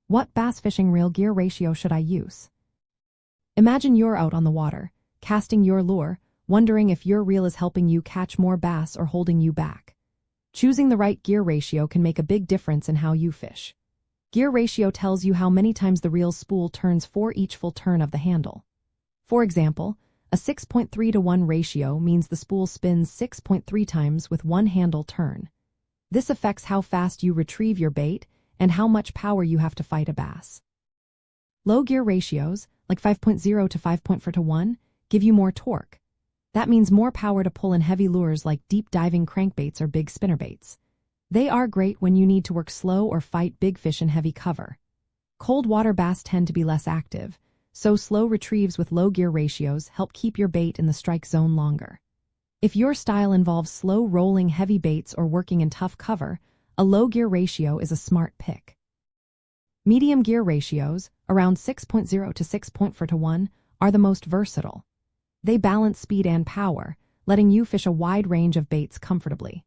What bass fishing reel gear ratio should I use? Imagine you're out on the water, casting your lure, wondering if your reel is helping you catch more bass or holding you back. Choosing the right gear ratio can make a big difference in how you fish. Gear ratio tells you how many times the reel's spool turns for each full turn of the handle. For example, a 6.3-to-1 ratio means the spool spins 6.3 times with one handle turn. This affects how fast you retrieve your bait and how much power you have to fight a bass. Low gear ratios, like 5.0 to 5.4-to-1, give you more torque. That means more power to pull in heavy lures like deep diving crankbaits or big spinnerbaits. They are great when you need to work slow or fight big fish in heavy cover. Cold water bass tend to be less active, so slow retrieves with low gear ratios help keep your bait in the strike zone longer. If your style involves slow rolling heavy baits or working in tough cover, a low gear ratio is a smart pick. Medium gear ratios, around 6.0 to 6.4-to-1, are the most versatile. They balance speed and power, letting you fish a wide range of baits comfortably.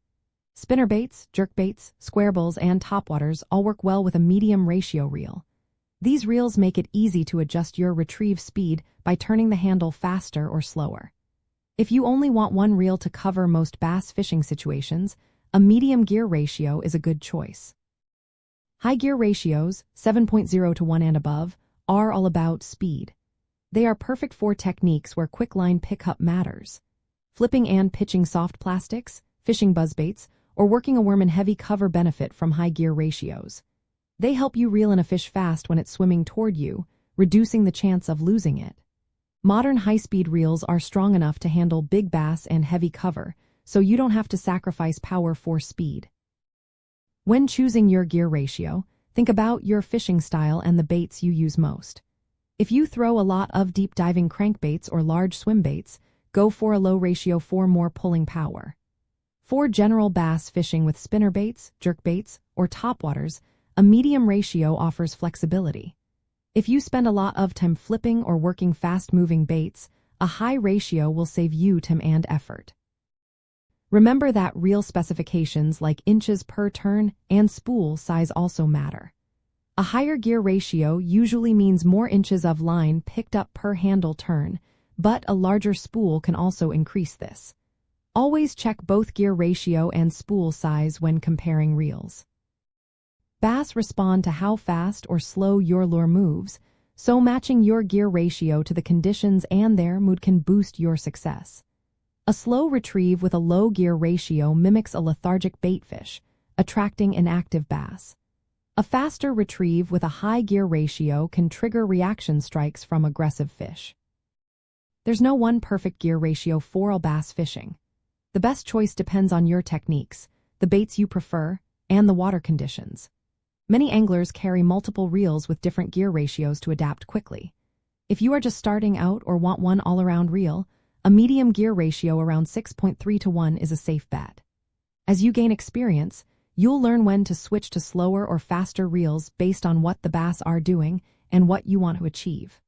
Spinnerbaits, jerkbaits, square bulls, and topwaters all work well with a medium ratio reel. These reels make it easy to adjust your retrieve speed by turning the handle faster or slower. If you only want one reel to cover most bass fishing situations, a medium gear ratio is a good choice. High gear ratios, 7.0-to-1 and above, are all about speed. They are perfect for techniques where quick line pickup matters. Flipping and pitching soft plastics, fishing buzzbaits, or working a worm in heavy cover benefit from high gear ratios. They help you reel in a fish fast when it's swimming toward you, reducing the chance of losing it. Modern high-speed reels are strong enough to handle big bass and heavy cover, so you don't have to sacrifice power for speed. When choosing your gear ratio, think about your fishing style and the baits you use most. If you throw a lot of deep diving crankbaits or large swim baits, go for a low ratio for more pulling power. For general bass fishing with spinnerbaits, jerkbaits, or topwaters, a medium ratio offers flexibility. If you spend a lot of time flipping or working fast-moving baits, a high ratio will save you time and effort. Remember that reel specifications like inches per turn and spool size also matter. A higher gear ratio usually means more inches of line picked up per handle turn, but a larger spool can also increase this. Always check both gear ratio and spool size when comparing reels. Bass respond to how fast or slow your lure moves, so matching your gear ratio to the conditions and their mood can boost your success. A slow retrieve with a low gear ratio mimics a lethargic baitfish, attracting inactive bass. A faster retrieve with a high gear ratio can trigger reaction strikes from aggressive fish. There's no one perfect gear ratio for all bass fishing. The best choice depends on your techniques, the baits you prefer, and the water conditions. Many anglers carry multiple reels with different gear ratios to adapt quickly. If you are just starting out or want one all-around reel, a medium gear ratio around 6.3-to-1 is a safe bet. As you gain experience, you'll learn when to switch to slower or faster reels based on what the bass are doing and what you want to achieve.